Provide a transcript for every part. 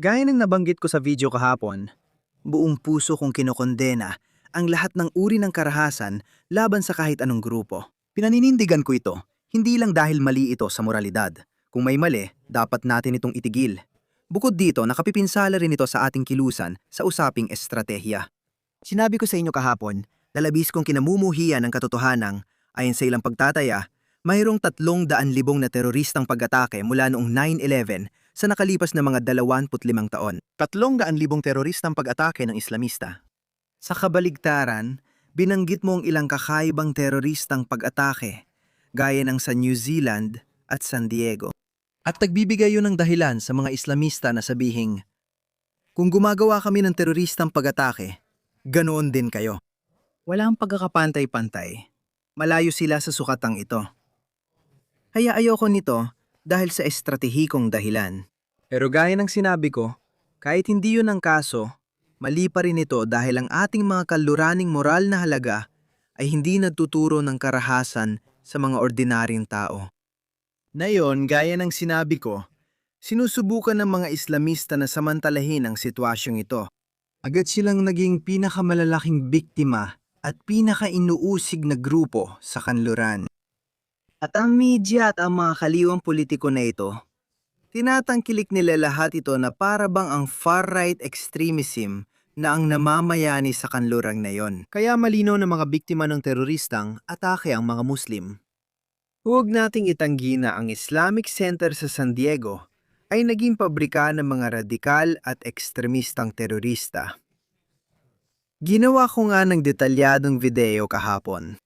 Gaya ng nabanggit ko sa video kahapon, buong puso kong kinokondena ang lahat ng uri ng karahasan laban sa kahit anong grupo. Pinaninindigan ko ito, hindi lang dahil mali ito sa moralidad. Kung may mali, dapat natin itong itigil. Bukod dito, nakapipinsala rin ito sa ating kilusan sa usaping estratehiya. Sinabi ko sa inyo kahapon, lalabis kong kinamumuhian ng katotohanang, ayon sa ilang pagtataya, mayroong 300,000 na teroristang pag-atake mula noong 9/11 sa nakalipas na mga 25 taon. 300,000 teroristang pag-atake ng Islamista. Sa kabaligtaran, binanggit mo ang ilang kakaibang teroristang pag-atake, gaya ng sa New Zealand at San Diego. At nagbibigay yun ng dahilan sa mga Islamista na sabihing, kung gumagawa kami ng teroristang pag-atake, ganoon din kayo. Walang pagkakapantay-pantay. Malayo sila sa sukatang ito. Kaya ayoko nito dahil sa estratehikong dahilan. Pero gaya ng sinabi ko, kahit hindi yun ang kaso, mali pa rin ito dahil ang ating mga kaluraning moral na halaga ay hindi nagtuturo ng karahasan sa mga ordinaryong tao. Ngayon, gaya ng sinabi ko, sinusubukan ng mga Islamista na samantalahin ang sitwasyong ito. Agad silang naging pinakamalalaking biktima at pinaka-inuusig na grupo sa kanluran. At ang media at ang mga kaliwang politiko na ito, tinatangkilik nila lahat ito na para bang ang far-right extremism na ang namamayani sa kanlurang na yon. Kaya malinaw na mga biktima ng teroristang atake ang mga Muslim. Huwag nating itanggi na ang Islamic Center sa San Diego ay naging pabrika ng mga radikal at ekstremistang terorista. Ginawa ko nga ng detalyadong video kahapon.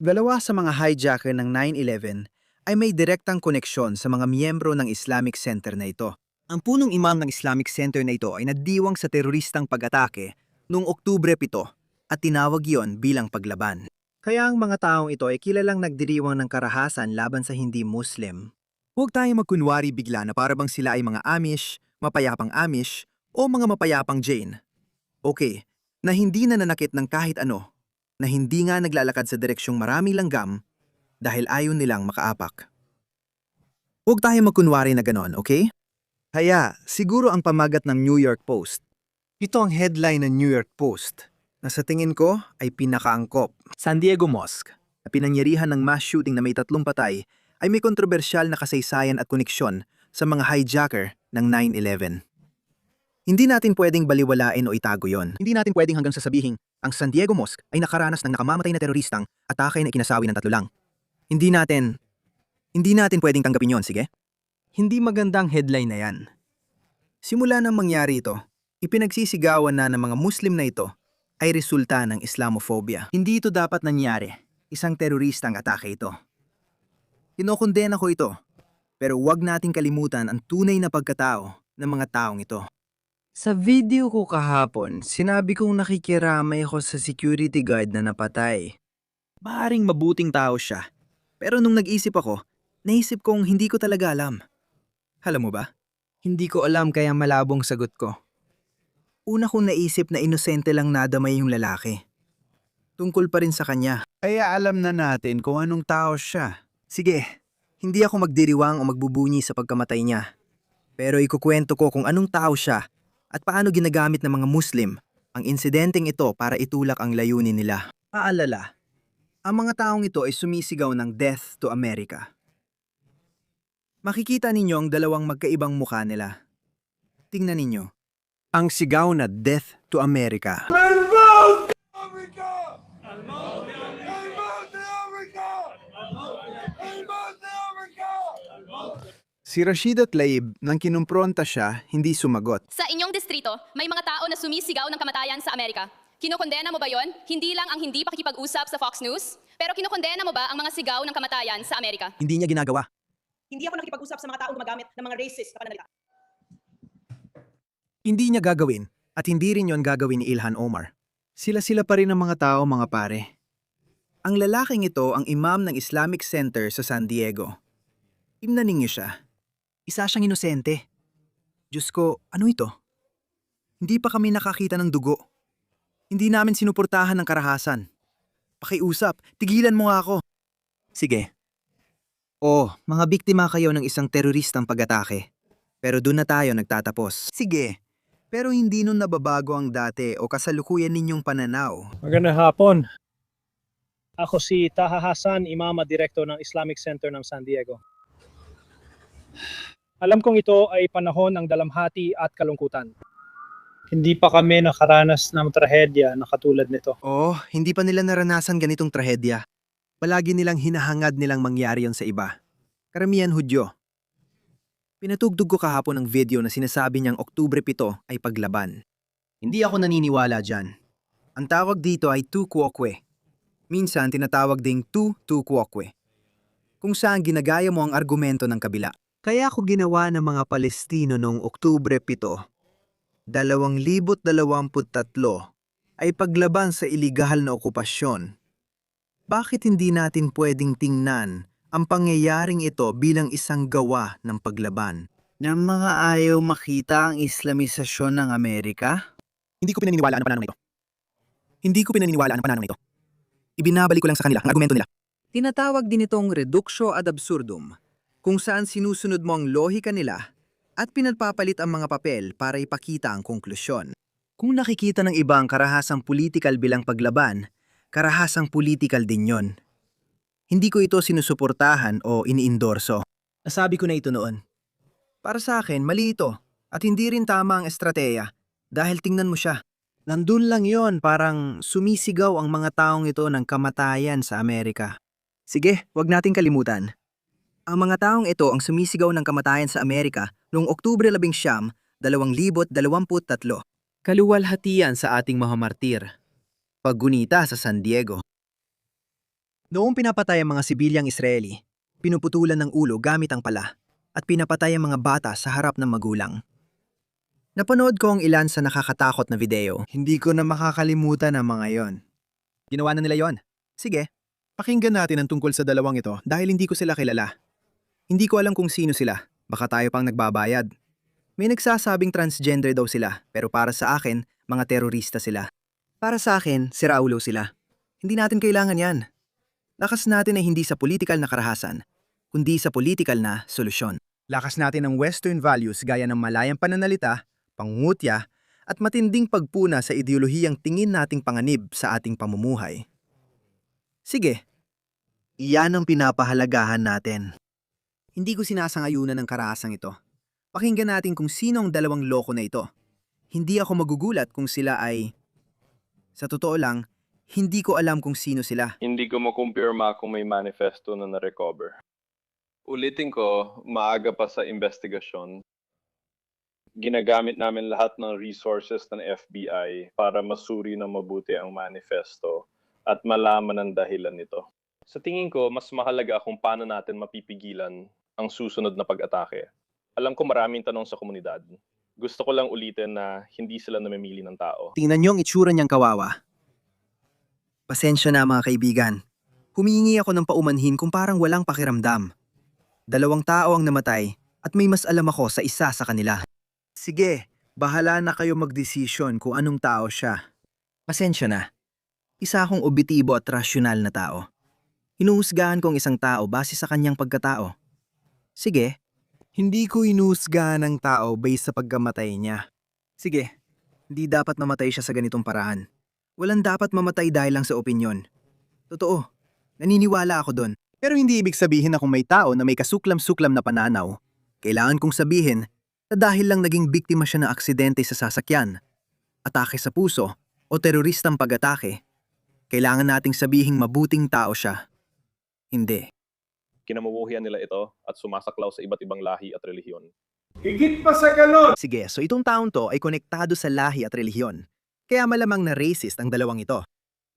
Dalawa sa mga hijacker ng 9/11 ay may direktang koneksyon sa mga miyembro ng Islamic Center na ito. Ang punong imam ng Islamic Center na ito ay nagdiwang sa teroristang pag-atake noong Oktubre 7 at tinawag yon bilang paglaban. Kaya ang mga taong ito ay kilalang nagdiriwang ng karahasan laban sa hindi Muslim. Huwag tayong magkunwari bigla na parabang sila ay mga Amish, mapayapang Amish, o mga mapayapang Jain. Okay, na hindi nananakit ng kahit ano, na hindi nga naglalakad sa direksyong maraming langgam dahil ayaw nilang makaapak. Huwag tayong magkunwari na ganon, okay? Kaya, siguro ang pamagat ng New York Post. Ito ang headline ng New York Post, na sa tingin ko ay pinakaangkop. San Diego Mosque, na pinangyarihan ng mass shooting na may 3 patay, ay may kontrobersyal na kasaysayan at koneksyon sa mga hijacker ng 9/11. Hindi natin pwedeng baliwalain o itago yon. Hindi natin pwedeng hanggang sasabihin, ang San Diego Mosque ay nakaranas ng nakamamatay na teroristang atake na ikinasawi ng 3 lang. Hindi natin pwedeng tanggapin yon, sige? Hindi magandang headline na yan. Simula nang mangyari ito, ipinagsisigawan na ng mga Muslim na ito ay resulta ng Islamophobia. Hindi ito dapat nangyari. Isang teroristang atake ito. Kinokondena ko ito, pero huwag nating kalimutan ang tunay na pagkatao ng mga taong ito. Sa video ko kahapon, sinabi kong nakikiramay ako sa security guard na napatay. Maaring mabuting tao siya, pero nung nag-isip ako, naisip kong hindi ko talaga alam. Alam mo ba? Hindi ko alam kaya malabong sagot ko. Una kong naisip na inosente lang nadamay yung lalaki. Tungkol pa rin sa kanya. Kaya alam na natin kung anong tao siya. Sige, hindi ako magdiriwang o magbubunyi sa pagkamatay niya. Pero ikukwento ko kung anong tao siya at paano ginagamit ng mga Muslim ang insidenteng ito para itulak ang layunin nila. Paalala, ang mga taong ito ay sumisigaw ng Death to America. Makikita ninyo ang dalawang magkaibang mukha nila. Tingnan ninyo. Ang sigaw na Death to America. الموت لأمريكا! الموت لأمريكا! الموت لأمريكا! Si Rashida Tlaib, nang kinumpronta siya, hindi sumagot. Sa inyong distrito, may mga tao na sumisigaw ng kamatayan sa Amerika. Kinokondena mo ba yon? Hindi lang ang hindi pakikipag-usap sa Fox News, pero kinokondena mo ba ang mga sigaw ng kamatayan sa Amerika? Hindi niya ginagawa. Hindi ako nakikipag-usap sa mga taong gumagamit ng mga racist na pananalita. Hindi niya gagawin, at hindi rin yon gagawin ni Ilhan Omar. Sila-sila pa rin ang mga tao, mga pare. Ang lalaking ito ang imam ng Islamic Center sa San Diego. Tingnan ninyo siya. Isa siyang inosente. Diyos ko, ano ito? Hindi pa kami nakakita ng dugo. Hindi namin sinuportahan ng karahasan. Pakiusap, tigilan mo nga ako. Sige. Mga biktima kayo ng isang teroristang pag-atake. Pero doon na tayo nagtatapos. Sige, pero hindi nun nababago ang dati o kasalukuyan ninyong pananaw. Magandang hapon. Ako si Taha Hassan, Imama Director ng Islamic Center ng San Diego. Alam kong ito ay panahon ng dalamhati at kalungkutan. Hindi pa kami nakaranas ng trahedya na katulad nito. Oh, hindi pa nila naranasan ganitong trahedya. Palagi nilang hinahangad nilang mangyari yon sa iba. Karamihan Hudyo. Pinatugtog ko kahapon ang video na sinasabi niyang Oktubre 7 ay paglaban. Hindi ako naniniwala dyan. Ang tawag dito ay Tu Quoque. Minsan tinatawag ding Tu Quoque. Kung saan ginagaya mo ang argumento ng kabila. Kaya ako ginawa ng mga Palestino noong Oktubre 7, 2023 ay paglaban sa iligal na okupasyon. Bakit hindi natin pwedeng tingnan ang pangyayaring ito bilang isang gawa ng paglaban? Ng mga ayaw makita ang Islamisasyon ng Amerika? Hindi ko pinaniniwalaan ang pananaw na ito. Hindi ko pinaniniwalaan ang pananaw na ito. Ibinabalik ko lang sa kanila ang argumento nila. Tinatawag din itong reductio ad absurdum, kung saan sinusunod mo ang lohika nila at pinagpapalit ang mga papel para ipakita ang konklusyon. Kung nakikita ng iba ang karahasang politikal bilang paglaban, karahasang politikal din yon. Hindi ko ito sinusuportahan o iniindorso. Nasabi ko na ito noon. Para sa akin, mali ito at hindi rin tama ang estrateya dahil tingnan mo siya. Nandun lang yon, parang sumisigaw ang mga taong ito ng kamatayan sa Amerika. Sige, wag nating kalimutan. Ang mga taong ito ang sumisigaw ng kamatayan sa Amerika noong Oktubre 11, 2023. Kaluwalhatian sa ating mga martir. Paggunita sa San Diego. Noong pinapatay ang mga sibilyang Israeli, pinuputulan ng ulo gamit ang pala at pinapatay ang mga bata sa harap ng magulang. Napanood ko ang ilan sa nakakatakot na video. Hindi ko na makakalimutan ang mga yon. Ginawa na nila yon. Sige, pakinggan natin ang tungkol sa dalawang ito dahil hindi ko sila kilala. Hindi ko alam kung sino sila. Baka tayo pang nagbabayad. May nagsasabing transgender daw sila, pero para sa akin, mga terorista sila. Para sa akin, siraulo sila. Hindi natin kailangan yan. Lakas natin ay hindi sa politikal na karahasan, kundi sa politikal na solusyon. Lakas natin ang Western values gaya ng malayang pananalita, pangungutya, at matinding pagpuna sa ideolohiyang tingin nating panganib sa ating pamumuhay. Sige, iyan ang pinapahalagahan natin. Hindi ko sinasangayunan ng karahasang ito. Pakinggan natin kung sino ang dalawang loko na ito. Hindi ako magugulat kung sila ay... Sa totoo lang, hindi ko alam kung sino sila. Hindi ko makumpirma kung may manifesto na na-recover. Ulitin ko, maaga pa sa investigasyon. Ginagamit namin lahat ng resources ng FBI para masuri ng mabuti ang manifesto at malaman ang dahilan nito. Sa tingin ko, mas mahalaga kung paano natin mapipigilan ang susunod na pag-atake. Alam ko maraming tanong sa komunidad. Gusto ko lang ulitin na hindi sila namimili ng tao. Tingnan niyo ang itsura niyang kawawa. Pasensya na mga kaibigan. Humingi ako ng paumanhin kung parang walang pakiramdam. 2 tao ang namatay at may mas alam ako sa isa sa kanila. Sige, bahala na kayo magdesisyon kung anong tao siya. Pasensya na. Isa akong objektibo at rasyonal na tao. Hinuhusgahan ko ang isang tao base sa kanyang pagkatao. Sige, hindi ko hinuhusgahan ng tao base sa pagkamatay niya. Sige, hindi dapat mamatay siya sa ganitong paraan. Walang dapat mamatay dahil lang sa opinyon. Totoo, naniniwala ako doon. Pero hindi ibig sabihin na kung may tao na may kasuklam-suklam na pananaw, kailangan kong sabihin na dahil lang naging biktima siya ng aksidente sa sasakyan, atake sa puso o teroristang pag-atake, kailangan nating sabihing mabuting tao siya. Hindi. Kinamubuhian nila ito at sumasaklaw sa iba't ibang lahi at relihiyon. Higit pa sa galon! Sige, so itong taon to ay konektado sa lahi at relihiyon. Kaya malamang na racist ang dalawang ito.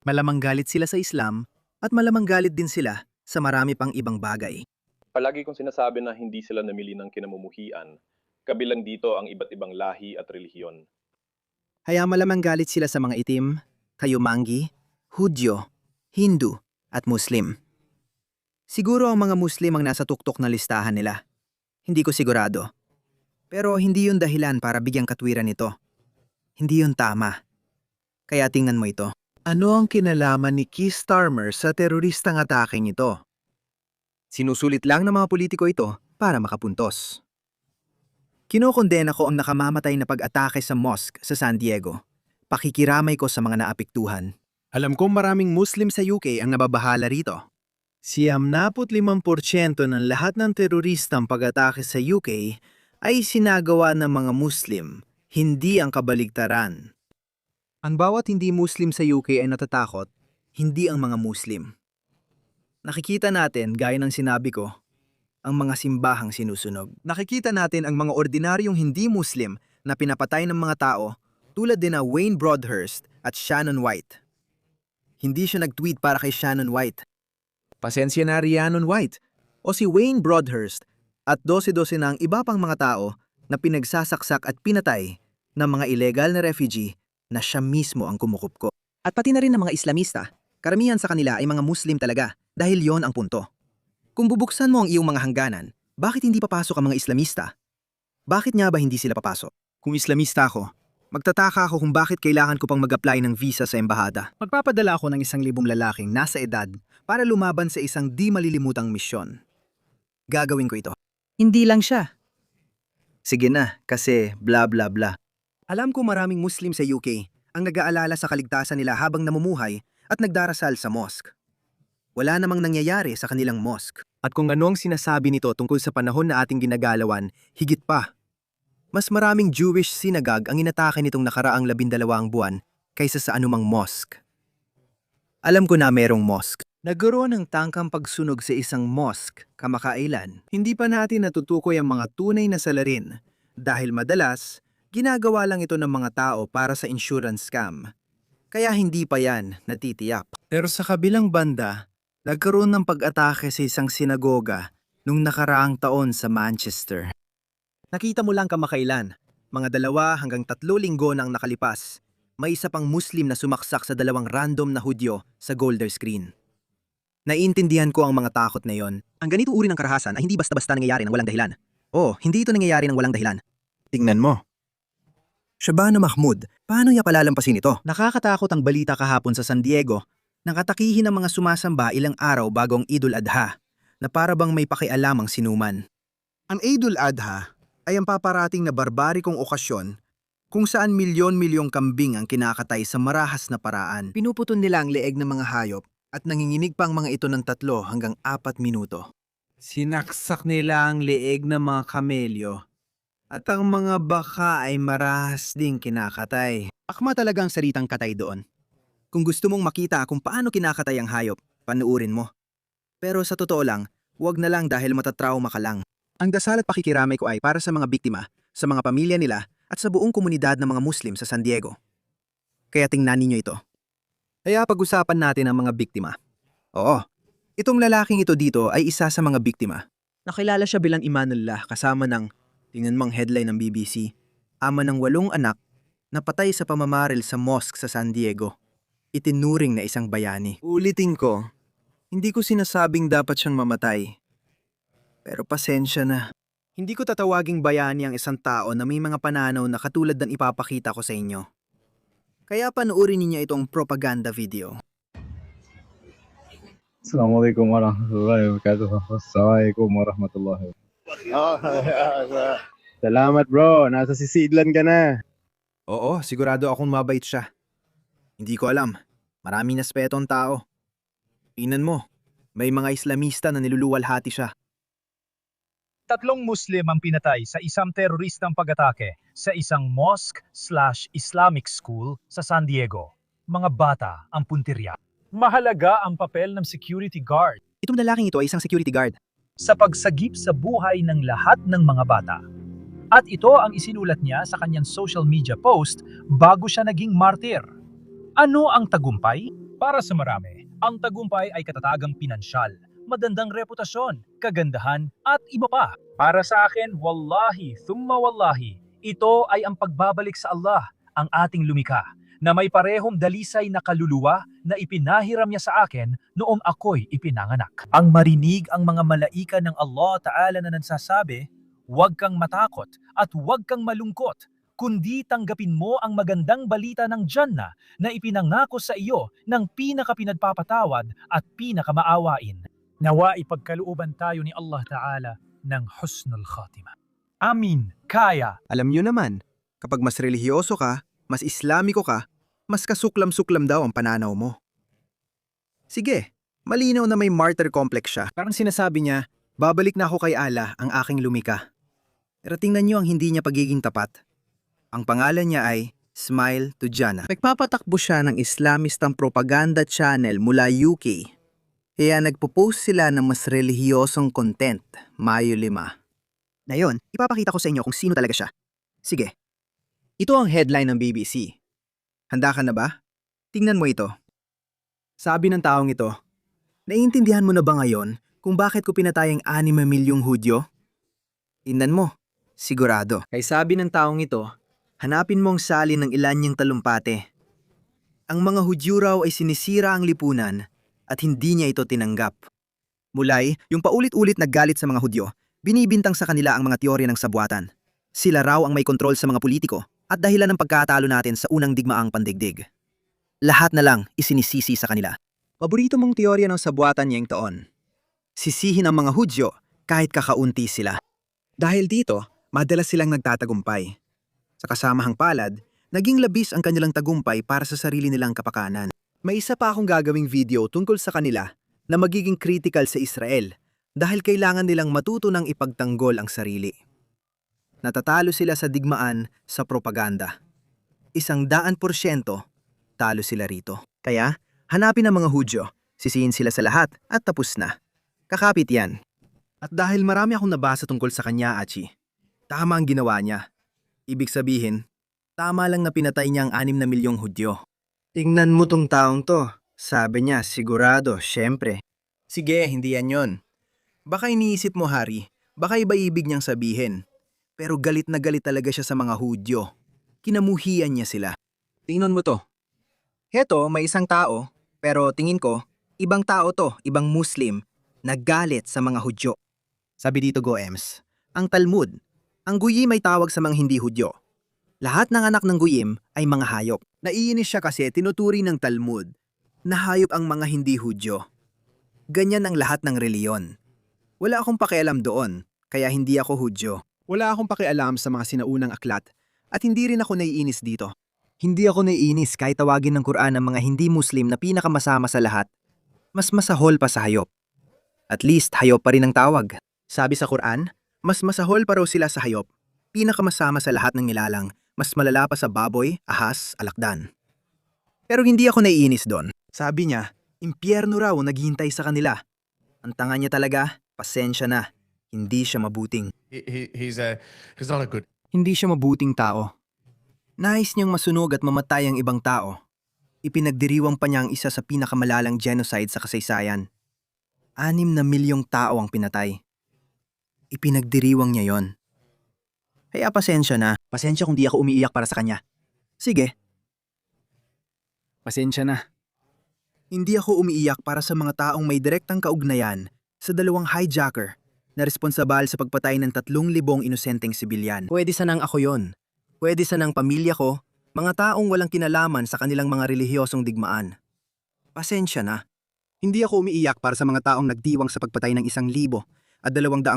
Malamang galit sila sa Islam at malamang galit din sila sa marami pang ibang bagay. Palagi kong sinasabi na hindi sila namili ng kinamumuhian. Kabilang dito ang iba't ibang lahi at relihiyon. Kaya malamang galit sila sa mga itim, Kayumangi, Hudyo, Hindu at Muslim. Siguro ang mga Muslim ang nasa tuktok na listahan nila. Hindi ko sigurado. Pero hindi yun dahilan para bigyang katwiran ito. Hindi yun tama. Kaya tingnan mo ito. Ano ang kinalaman ni Keir Starmer sa teroristang ataking ito? Sinusulit lang ng mga politiko ito para makapuntos. Kinokondena ko ang nakamamatay na pag-atake sa mosque sa San Diego. Pakikiramay ko sa mga naapektuhan. Alam kong maraming Muslim sa UK ang nababahala rito. 75% ng lahat ng teroristang pag-atake sa UK ay sinagawa ng mga Muslim, hindi ang kabaligtaran. Ang bawat hindi Muslim sa UK ay natatakot, hindi ang mga Muslim. Nakikita natin, gaya ng sinabi ko, ang mga simbahang sinusunog. Nakikita natin ang mga ordinaryong hindi Muslim na pinapatay ng mga tao tulad din na Wayne Broadhurst at Shannon White. Hindi siya nag-tweet para kay Shannon White. Pasensya na Rhiannon White o si Wayne Broadhurst at 12-12 na ang iba pang mga tao na pinagsasaksak at pinatay ng mga illegal na refugee na siya mismo ang kumukupko. At pati na rin ng mga Islamista, karamihan sa kanila ay mga Muslim talaga dahil yon ang punto. Kung bubuksan mo ang iyong mga hangganan, bakit hindi papasok ang mga Islamista? Bakit nga ba hindi sila papasok? Kung Islamista ako, magtataka ako kung bakit kailangan ko pang mag-apply ng visa sa embahada. Magpapadala ako ng 1,000 lalaking nasa edad para lumaban sa isang di malilimutang misyon. Gagawin ko ito. Hindi lang siya. Sige na, kasi bla bla bla. Alam ko maraming Muslim sa UK ang nag-aalala sa kaligtasan nila habang namumuhay at nagdarasal sa mosque. Wala namang nangyayari sa kanilang mosque. At kung ano ang sinasabi nito tungkol sa panahon na ating ginagalawan, higit pa. Mas maraming Jewish synagogue ang inatake nitong nakaraang 12 buwan kaysa sa anumang mosque. Alam ko na merong mosque. Nagkaroon ng tangkang pagsunog sa isang mosque kamakailan. Hindi pa natin natutukoy ang mga tunay na salarin dahil madalas, ginagawa lang ito ng mga tao para sa insurance scam. Kaya hindi pa yan natitiyak. Pero sa kabilang banda, nagkaroon ng pag-atake sa isang sinagoga nung nakaraang taon sa Manchester. Nakita mo lang kamakailan, mga 2 hanggang 3 linggo na ang nakalipas, may isa pang Muslim na sumaksak sa 2 random na Hudyo sa Golder Screen. Naiintindihan ko ang mga takot na yon. Ang ganitong uri ng karahasan ay hindi basta-basta nangyayari ng walang dahilan. Hindi ito nangyayari ng walang dahilan. Tingnan mo. Shabana Mahmood, paano niya palalampasin ito? Nakakatakot ang balita kahapon sa San Diego. Nakatakihin ng mga sumasamba ilang araw bago ang Idul Adha, na para bang may pakialamang sinuman. Ang Idul Adha ay ang paparating na barbarikong okasyon kung saan milyon-milyong kambing ang kinakatay sa marahas na paraan. Pinuputon nila ang leeg ng mga hayop at nanginginig pa ang mga ito ng 3 hanggang 4 minuto. Sinaksak nila ang leeg ng mga kamelyo at ang mga baka ay marahas ding kinakatay. Akma talagang salitang katay doon. Kung gusto mong makita kung paano kinakatay ang hayop, panuurin mo. Pero sa totoo lang, huwag na lang dahil matatrauma ka lang. Ang dasal at pakikiramay ko ay para sa mga biktima, sa mga pamilya nila at sa buong komunidad ng mga Muslim sa San Diego. Kaya tingnan ninyo ito. Kaya pag-usapan natin ang mga biktima. Oo, itong lalaking ito dito ay isa sa mga biktima. Nakilala siya bilang Imanullah kasama ng, tingnan mang headline ng BBC, ama ng 8 anak na patay sa pamamaril sa mosque sa San Diego. Itinuring na isang bayani. Ulitin ko, hindi ko sinasabing dapat siyang mamatay. Pero pasensya na. Hindi ko tatawaging bayani ang isang tao na may mga pananaw na katulad ng ipapakita ko sa inyo. Kaya panoorin ninyo itong propaganda video. Assalamualaikum warahmatullahi wabarakatuh. Assalamualaikum warahmatullahi wabarakatuh. Salamat bro, nasa sisidlan ka na. Oo, sigurado akong mabait siya. Hindi ko alam. Maraming naspetong tao. Tingnan mo, may mga Islamista na niluluwalhati siya. 3 Muslim ang pinatay sa isang teroristang pag-atake sa isang mosque/Islamic school sa San Diego. Mga bata ang puntirya. Mahalaga ang papel ng security guard Itong lalaking ito ay isang security guard. sa pagsagip sa buhay ng lahat ng mga bata. At ito ang isinulat niya sa kanyang social media post bago siya naging martir. Ano ang tagumpay? Para sa marami, ang tagumpay ay katatagang pinansyal, magandang reputasyon, kagandahan at iba pa. Para sa akin, wallahi, thumma wallahi, ito ay ang pagbabalik sa Allah, ang ating lumikha, na may parehong dalisay na kaluluwa na ipinahiram niya sa akin noong ako'y ipinanganak. Ang marinig ang mga malaika ng Allah Ta'ala na nagsasabi, huwag kang matakot at huwag kang malungkot, kundi tanggapin mo ang magandang balita ng Jannah na ipinangako sa iyo ng pinakapinagpapatawad at pinakamaawain. Nawa ipagkalooban tayo ni Allah Ta'ala ng husnul khatima. Amin, kaya. Alam nyo naman, kapag mas relihiyoso ka, mas islamiko ka, mas kasuklam-suklam daw ang pananaw mo. Sige, malinaw na may martyr complex siya. Parang sinasabi niya, babalik na ako kay Allah, ang aking lumika. Pero tingnan nyo ang hindi niya pagiging tapat. Ang pangalan niya ay Smile to Jannah. Nagpapatakbo siya ng Islamistang propaganda channel mula UK. Kaya nagpo-post sila ng mas relihiyosong content, Mayo 5. Ngayon, ipapakita ko sa inyo kung sino talaga siya. Sige. Ito ang headline ng BBC. Handa ka na ba? Tingnan mo ito. Sabi ng taong ito, naiintindihan mo na ba ngayon kung bakit ko pinatay ang 6 milyong Hudyo? Tingnan mo, sigurado. Kay sabi ng taong ito, hanapin mo ang salin ng ilan niyang talumpate. Ang mga Hudyo raw ay sinisira ang lipunan at hindi niya ito tinanggap. Mulay, yung paulit-ulit naggalit sa mga Hudyo, binibintang sa kanila ang mga teorya ng sabwatan. Sila raw ang may kontrol sa mga politiko at dahilan ng pagkatalo natin sa unang digmaang pandigdig. Lahat na lang isinisisi sa kanila. Paborito mong teorya ng sabwatan niyang taon. Sisihin ang mga Hudyo kahit kakaunti sila. Dahil dito, madalas silang nagtatagumpay. Sa kasamahang palad, naging labis ang kanilang tagumpay para sa sarili nilang kapakanan. May isa pa akong gagawing video tungkol sa kanila na magiging critical sa Israel dahil kailangan nilang matuto ng ipagtanggol ang sarili. Natatalo sila sa digmaan sa propaganda. 100% talo sila rito. Kaya, hanapin ang mga Hudyo, sisihin sila sa lahat at tapos na. Kakapit yan. At dahil marami akong nabasa tungkol sa kanya, Achi, tama ang ginawa niya. Ibig sabihin, tama lang na pinatay niya ang 6 na milyong Hudyo. Tingnan mo tong taong to. Sabi niya, sigurado, syempre. Sige, hindi yan yon. Baka iniisip mo, Hari, baka iba ibig niyang sabihin. Pero galit na galit talaga siya sa mga Hudyo. Kinamuhian niya sila. Tingnan mo to. Heto, may isang tao, pero tingin ko, ibang tao to, ibang Muslim, naggalit sa mga Hudyo. Sabi dito, Goems, ang Talmud, ang Guyim ay tawag sa mga hindi Hudyo. Lahat ng anak ng Guyim ay mga hayop. Naiinis siya kasi tinuturi ng Talmud na hayop ang mga hindi Hudyo. Ganyan ang lahat ng reliyon. Wala akong pakialam doon, kaya hindi ako Hudyo. Wala akong pakialam sa mga sinaunang aklat at hindi rin ako naiinis dito. Hindi ako naiinis kahit tawagin ng Quran ang mga hindi Muslim na pinakamasama sa lahat. Mas masahol pa sa hayop. At least hayop pa rin ang tawag. Sabi sa Quran, mas masahol pa raw sila sa hayop. Pinakamasama sa lahat ng nilalang. Mas malala pa sa baboy, ahas, alakdan. Pero hindi ako naiinis doon. Sabi niya, impyerno raw naghihintay sa kanila. Ang tanga niya talaga, pasensya na. Hindi siya mabuting. He's not a good. Hindi siya mabuting tao. Nais niyang masunog at mamatay ang ibang tao. Ipinagdiriwang pa niya ang isa sa pinakamalalang genocide sa kasaysayan. 6 na milyong tao ang pinatay. Ipinagdiriwang niya yon. Kaya pasensya na. Pasensya kung di ako umiiyak para sa kanya. Sige. Pasensya na. Hindi ako umiiyak para sa mga taong may direktang kaugnayan sa 2 hijacker na responsabal sa pagpatay ng 3,000 inosenteng sibilyan. Pwede sanang ako yon. Pwede sanang pamilya ko, mga taong walang kinalaman sa kanilang mga relihiyosong digmaan. Pasensya na. Hindi ako umiiyak para sa mga taong nagdiwang sa pagpatay ng 1,200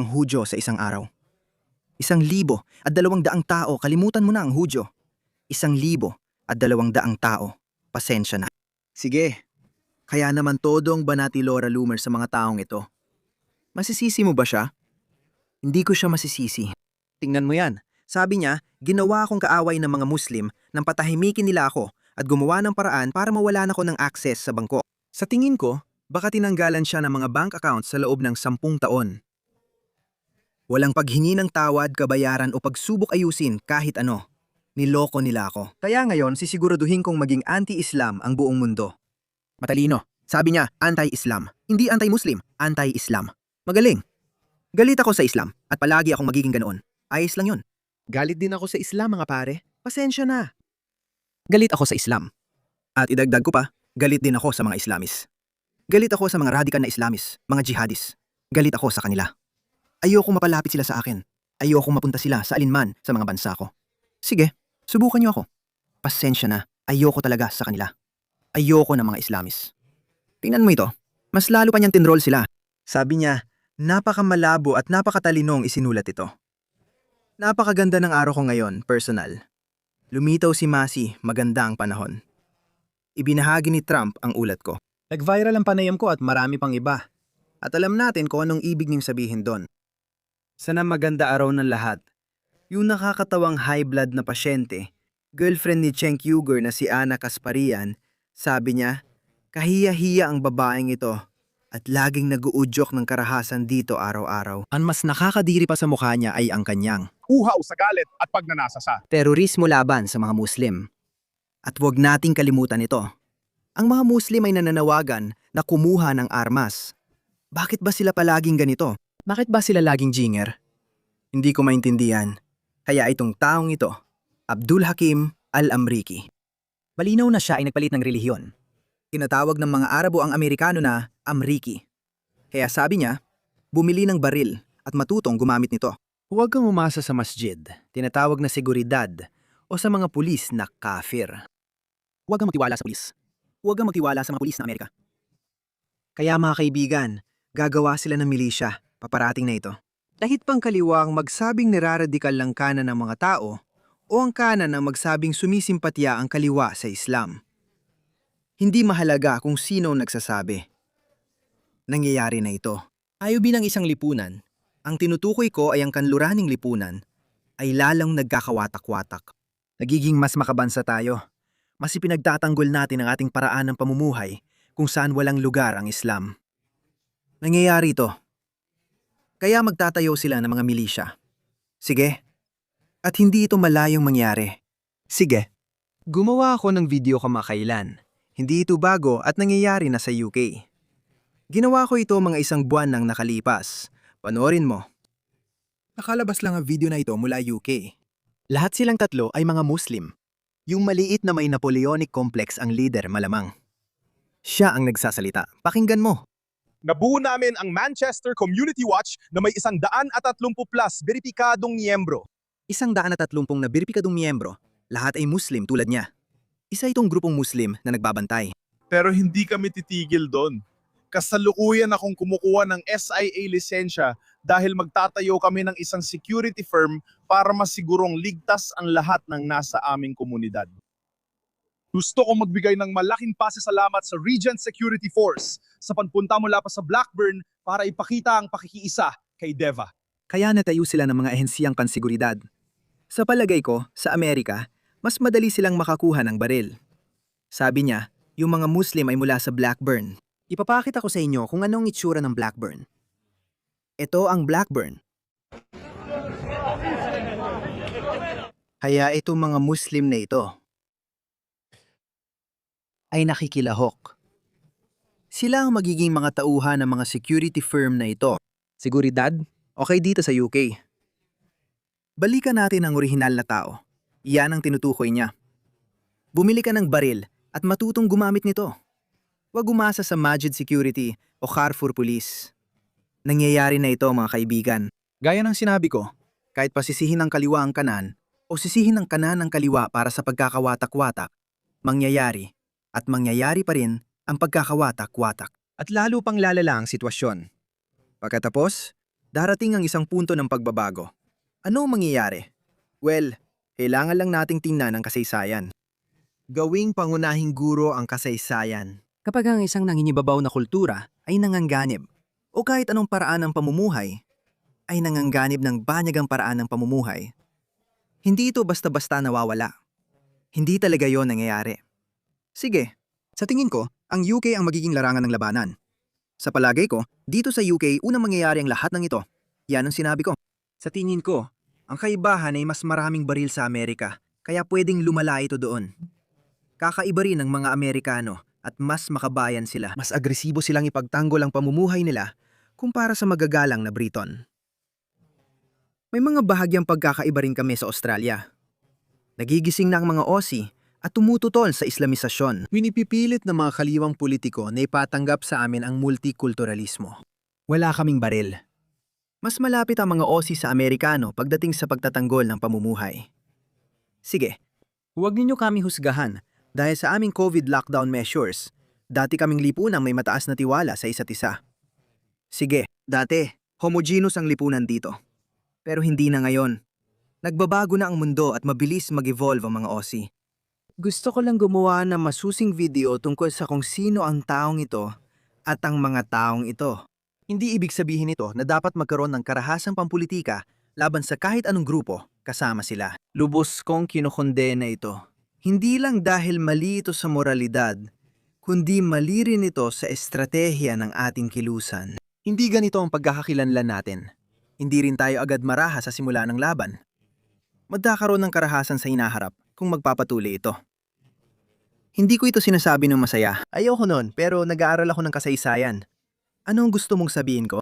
Hudyo sa isang araw. 1,200 tao, kalimutan mo na ang Hudyo. 1,200 tao, pasensya na. Sige, kaya naman todong banati Laura Loomer sa mga taong ito. Masisisi mo ba siya? Hindi ko siya masisisi. Tingnan mo yan. Sabi niya, ginawa akong kaaway ng mga Muslim nang patahimikin nila ako at gumawa ng paraan para mawalan ako ng access sa bangko. Sa tingin ko, baka tinanggalan siya ng mga bank accounts sa loob ng 10 taon. Walang paghingi ng tawad, kabayaran o pagsubok ayusin kahit ano. Niloko nila ako. Kaya ngayon sisiguraduhin kong maging anti-Islam ang buong mundo. Matalino. Sabi niya, anti-Islam. Hindi anti-Muslim, anti-Islam. Magaling. Galit ako sa Islam at palagi akong magiging ganoon. Ayos lang yun. Galit din ako sa Islam mga pare. Pasensya na. Galit ako sa Islam. At idagdag ko pa, galit din ako sa mga Islamis. Galit ako sa mga radical na Islamis, mga jihadis. Galit ako sa kanila. Ayokong mapalapit sila sa akin. Ayokong mapunta sila sa alinman sa mga bansa ko. Sige, subukan niyo ako. Pasensya na, ayoko talaga sa kanila. Ayoko ng mga Islamis. Tingnan mo ito, mas lalo pa niyang tinroll sila. Sabi niya, napakamalabo at napakatalinong isinulat ito. Napakaganda ng araw ko ngayon, personal. Lumitaw si Masi, maganda ang panahon. Ibinahagi ni Trump ang ulat ko. Nag-viral ang panayam ko at marami pang iba. At alam natin kung anong ibig niyong sabihin doon. Sana maganda araw ng lahat. Yung nakakatawang high blood na pasyente, girlfriend ni Cenk Uygur na si Ana Kasparian, sabi niya, kahiya-hiya ang babaeng ito at laging nag-uudyok ng karahasan dito araw-araw. Ang mas nakakadiri pa sa mukha niya ay ang kanyang uhaw sa galit at pagnanasa sa terorismo laban sa mga Muslim. At huwag nating kalimutan ito. Ang mga Muslim ay nananawagan na kumuha ng armas. Bakit ba sila palaging ganito? Bakit ba sila laging jinger? Hindi ko maintindihan. Kaya itong taong ito, Abdul Hakim Al-Amriki. Malinaw na siya ay nagpalit ng relihiyon. Tinatawag ng mga Arabo ang Amerikano na Amriki. Kaya sabi niya, bumili ng baril at matutong gumamit nito. Huwag kang umasa sa masjid, tinatawag na seguridad, o sa mga pulis na kafir. Huwag kang magtiwala sa pulis. Huwag kang magtiwala sa mga pulis na Amerika. Kaya mga kaibigan, gagawa sila ng milisya, paparating na ito. Dahit pang kaliwa ang magsabing niraradikal lang kanan ng mga tao, o ang kanan ang magsabing sumisimpatya ang kaliwa sa Islam. Hindi mahalaga kung sino ang nagsasabi. Nangyayari na ito. Tayo bilang isang lipunan, ang tinutukoy ko ay ang kanluraning lipunan, ay lalong nagkakawatak-watak. Nagiging mas makabansa tayo. Mas ipinagtatanggol natin ang ating paraan ng pamumuhay kung saan walang lugar ang Islam. Nangyayari ito. Kaya magtatayo sila ng mga milisya. Sige. At hindi ito malayong mangyari. Sige. Gumawa ako ng video kamakailan. Hindi ito bago at nangyayari na sa UK. Ginawa ko ito mga isang buwan nang nakalipas. Panoorin mo. Nakalabas lang ang video na ito mula UK. Lahat silang tatlo ay mga Muslim. Yung maliit na may Napoleonic complex ang leader malamang. Siya ang nagsasalita. Pakinggan mo. nabuo namin ang Manchester Community Watch na may 130 plus beripikadong miyembro. 130 na beripikadong miyembro, lahat ay Muslim tulad niya. Isa itong grupong Muslim na nagbabantay. Pero hindi kami titigil doon. Kasalukuyan akong kumukuha ng SIA lisensya dahil magtatayo kami ng isang security firm para masigurong ligtas ang lahat ng nasa aming komunidad. Gusto ko magbigay ng malaking pasasalamat sa Regent Security Force sa pagpunta mula pa sa Blackburn para ipakita ang pakikiisa kay Deva. Kaya natayo sila ng mga ahensiyang pansiguridad. Sa palagay ko, sa Amerika, mas madali silang makakuha ng baril. Sabi niya, yung mga Muslim ay mula sa Blackburn. Ipapakita ko sa inyo kung anong itsura ng Blackburn. Ito ang Blackburn. Kaya itong mga Muslim na ito ay nakikilahok. Sila ang magiging mga tauhan ng mga security firm na ito. Seguridad? Okay dito sa UK. Balikan natin ang orihinal na tao. Iyan ang tinutukoy niya. Bumili ka ng baril at matutong gumamit nito. Huwag umasa sa Majid Security o Carrefour Police. Nangyayari na ito mga kaibigan. Gaya ng sinabi ko, kahit pasisihin ng kaliwa ang kanan o sisihin ng kanan ang kaliwa para sa pagkakawatak-watak, mangyayari at mangyayari pa rin ang pagkakawatak-watak. At lalo pang lalala ang sitwasyon. Pagkatapos, darating ang isang punto ng pagbabago. Ano ang mangyayari? Well, kailangan lang nating tingnan ang kasaysayan. Gawing pangunahing guro ang kasaysayan. Kapag ang isang nanginibabaw na kultura ay nanganganib o kahit anong paraan ng pamumuhay ay nanganganib ng banyagang paraan ng pamumuhay, hindi ito basta-basta nawawala. Hindi talaga yon nangyayari. Sige, sa tingin ko, ang UK ang magiging larangan ng labanan. Sa palagay ko, dito sa UK unang mangyayari ang lahat ng ito. Yan ang sinabi ko. Sa tingin ko, ang kaibahan ay mas maraming baril sa Amerika, kaya pwedeng lumala ito doon. Kakaiba rin ng mga Amerikano at mas makabayan sila. Mas agresibo silang ipagtanggol ang pamumuhay nila kumpara sa magagalang na Briton. May mga bahagyang pagkakaiba rin kami sa Australia. Nagigising na ang mga Aussie at tumututol sa Islamisasyon. Winipipilit ng mga kaliwang politiko na ipatanggap sa amin ang multikulturalismo. Wala kaming baril. Mas malapit ang mga Aussie sa Amerikano pagdating sa pagtatanggol ng pamumuhay. Sige, huwag ninyo kami husgahan dahil sa aming COVID lockdown measures, dati kaming lipunang may mataas na tiwala sa isa't isa. Sige, dati, homogeneous ang lipunan dito. Pero hindi na ngayon. Nagbabago na ang mundo at mabilis mag-evolve ang mga Aussie. Gusto ko lang gumawa ng masusing video tungkol sa kung sino ang taong ito at ang mga taong ito. Hindi ibig sabihin ito na dapat magkaroon ng karahasang pampulitika laban sa kahit anong grupo kasama sila. Lubos kong kinokondena ito. Hindi lang dahil mali ito sa moralidad, kundi mali rin ito sa estratehiya ng ating kilusan. Hindi ganito ang pagkakakilanlan natin. Hindi rin tayo agad maraha sa simula ng laban. Magkakaroon ng karahasan sa hinaharap kung magpapatuloy ito. Hindi ko ito sinasabi ng masaya. Ayoko nun, pero nag-aaral ako ng kasaysayan. Ano ang gusto mong sabihin ko?